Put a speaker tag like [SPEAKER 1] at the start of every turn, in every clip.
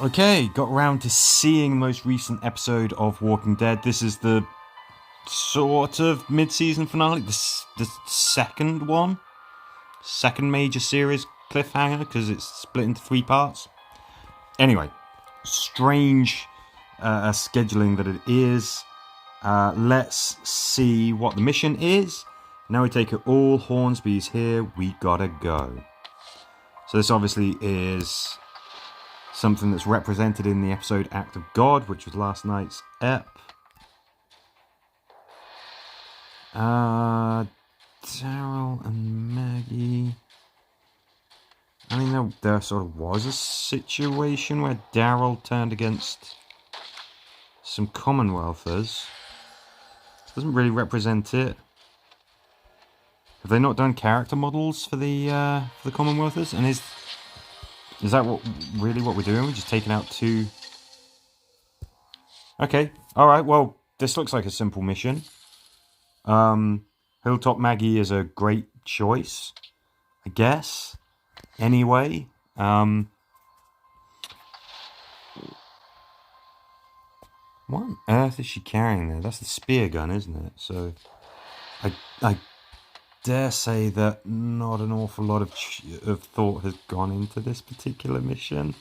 [SPEAKER 1] Okay, got round to seeing the most recent episode of Walking Dead. This is the sort of mid-season finale, the second one, second major series cliffhanger because it's split into three parts. Anyway, strange scheduling that it is. Let's see what the mission is. Now we take it all. Hornsby's here. We gotta go. So this obviously is something that's represented in the episode Act of God, which was last night's ep. Daryl and Maggie. I mean, there sort of was a situation where Daryl turned against some Commonwealthers. Doesn't really represent it. Have they not done character models for the Commonwealthers? And is that really what we're doing? We're just taking out two. Okay, all right. Well, this looks like a simple mission. Hilltop Maggie is a great choice, I guess. Anyway, what on earth is she carrying there? That's the spear gun, isn't it? So, I dare say that not an awful lot of thought has gone into this particular mission.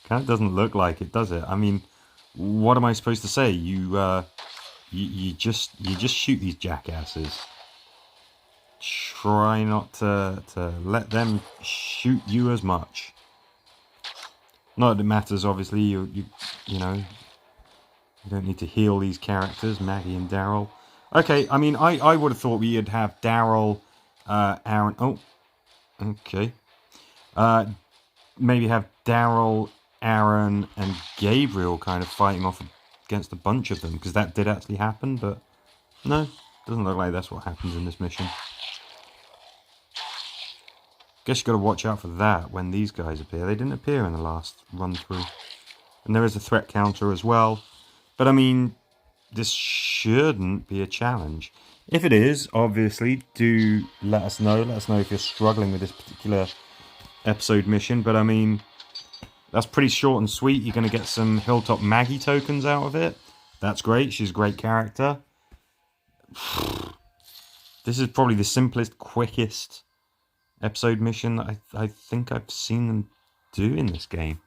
[SPEAKER 1] Kind of doesn't look like it, does it? I mean, what am I supposed to say? You just shoot these jackasses. Try not to let them shoot you as much. Not that it matters, obviously. You know, you don't need to heal these characters, Maggie and Daryl. Okay, I mean, I would have thought we'd have Daryl, Aaron. Oh, okay. Maybe have Daryl, Aaron, and Gabriel kind of fighting off against a bunch of them, because that did actually happen, but no, doesn't look like that's what happens in this mission. Guess you got to watch out for that when these guys appear. They didn't appear in the last run through, and there is a threat counter as well. But I mean, this shouldn't be a challenge. If it is, obviously, do let us know. Let us know if you're struggling with this particular episode mission. But I mean, that's pretty short and sweet. You're going to get some Hilltop Maggie tokens out of it. That's great. She's a great character. This is probably the simplest, quickest episode mission that I think I've seen them do in this game.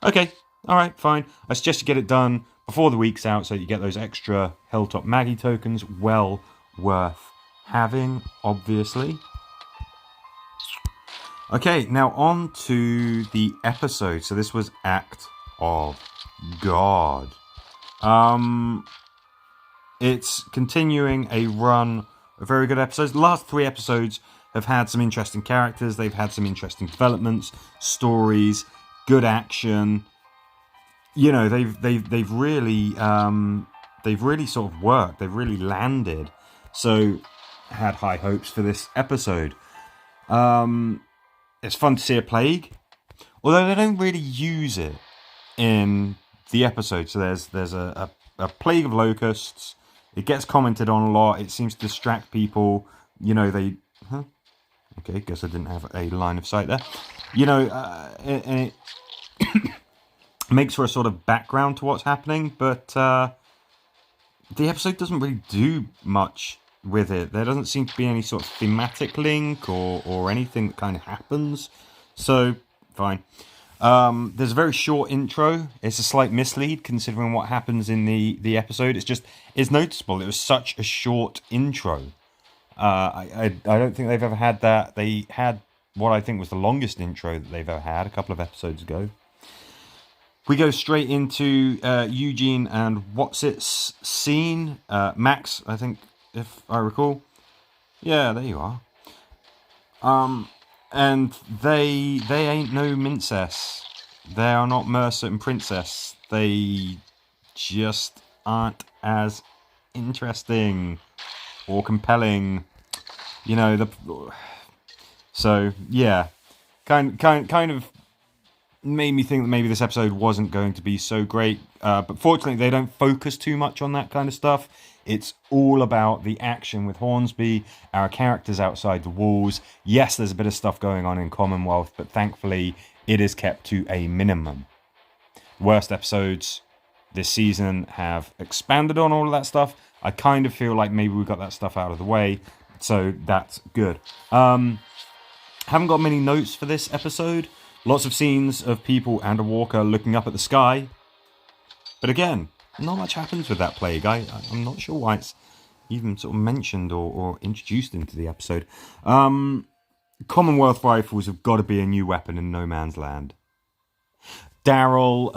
[SPEAKER 1] Okay, alright, fine. I suggest you get it done before the week's out so you get those extra Hilltop Maggie tokens. Well worth having, obviously. Okay, now on to the episode. So this was Act of God. It's continuing a run of very good episodes. The last three episodes have had some interesting characters. They've had some interesting developments, stories, good action. You know, they've really sort of worked. They've really landed. So, had high hopes for this episode. It's fun to see a plague, although they don't really use it in the episode. So there's a plague of locusts. It gets commented on a lot. It seems to distract people. You know, okay, guess I didn't have a line of sight there. You know, and it makes for a sort of background to what's happening, but the episode doesn't really do much with it. There doesn't seem to be any sort of thematic link or anything that kind of happens. So, fine. There's a very short intro. It's a slight mislead considering what happens in the episode. It's noticeable. It was such a short intro. I don't think they've ever had that. They had what I think was the longest intro that they've ever had a couple of episodes ago. We go straight into Eugene and What's-It's scene. Max, I think, if I recall. Yeah, there you are. And they ain't no Mincess. They are not Mercer and Princess. They just aren't as interesting or compelling. You know, so yeah, kind of made me think that maybe this episode wasn't going to be so great. But fortunately, they don't focus too much on that kind of stuff. It's all about the action with Hornsby, our characters outside the walls. Yes, there's a bit of stuff going on in Commonwealth, but thankfully it is kept to a minimum. worst episodes this season have expanded on all of that stuff. I kind of feel like maybe we got that stuff out of the way, so that's good. Haven't got many notes for this episode. Lots of scenes of people and a walker looking up at the sky. But again, not much happens with that plague. I'm not sure why it's even sort of mentioned or introduced into the episode. Commonwealth Rifles have got to be a new weapon in no man's land. Daryl,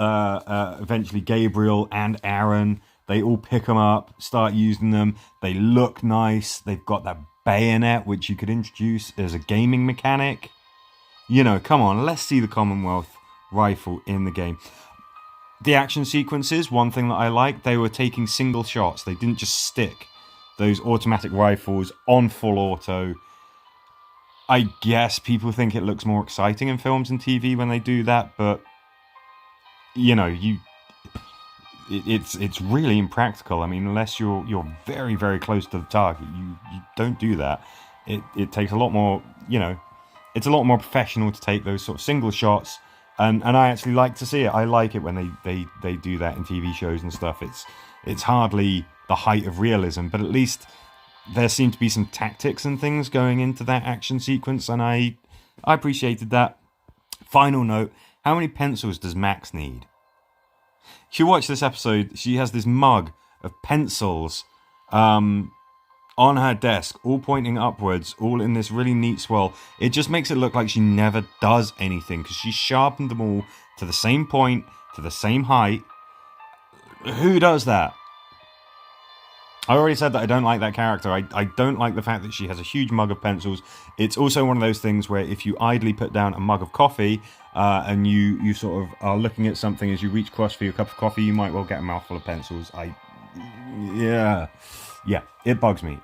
[SPEAKER 1] eventually Gabriel and Aaron, they all pick them up, start using them. They look nice. They've got that bayonet, which you could introduce as a gaming mechanic. You know, come on, let's see the Commonwealth Rifle in the game. The action sequences, one thing that I like, they were taking single shots. They didn't just stick those automatic rifles on full auto. I guess people think it looks more exciting in films and TV when they do that, but you know, it's really impractical. I mean, unless you're very, very close to the target, you don't do that. It takes a lot more, you know, it's a lot more professional to take those sort of single shots, and I actually like to see it. I like it when they do that in TV shows and stuff. It's hardly the height of realism, but at least there seem to be some tactics and things going into that action sequence, and I appreciated that. Final note, how many pencils does Max need? If you watch this episode, she has this mug of pencils on her desk, all pointing upwards, all in this really neat swirl. It just makes it look like she never does anything, because she sharpened them all to the same point, to the same height. Who does that? I already said that I don't like that character. I don't like the fact that she has a huge mug of pencils. It's also one of those things where if you idly put down a mug of coffee and you sort of are looking at something as you reach across for your cup of coffee, you might well get a mouthful of pencils. Yeah, it bugs me.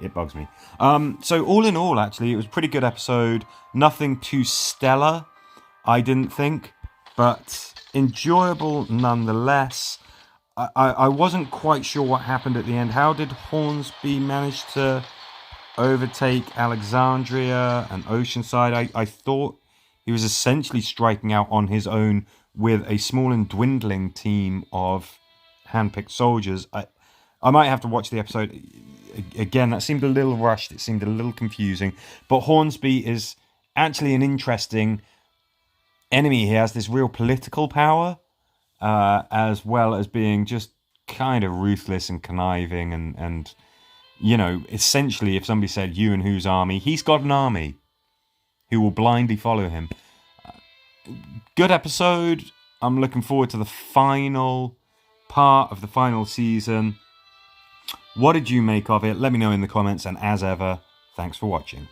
[SPEAKER 1] So all in all, actually, it was a pretty good episode. Nothing too stellar, I didn't think, but enjoyable nonetheless. I wasn't quite sure what happened at the end. How did Hornsby manage to overtake Alexandria and Oceanside? I thought he was essentially striking out on his own with a small and dwindling team of handpicked soldiers. I might have to watch the episode again. That seemed a little rushed. It seemed a little confusing. But Hornsby is actually an interesting enemy. He has this real political power, as well as being just kind of ruthless and conniving and you know, essentially if somebody said you and whose army, he's got an army who will blindly follow him. Good episode. I'm looking forward to the final part of the final season. What did you make of it? Let me know in the comments, and as ever, thanks for watching.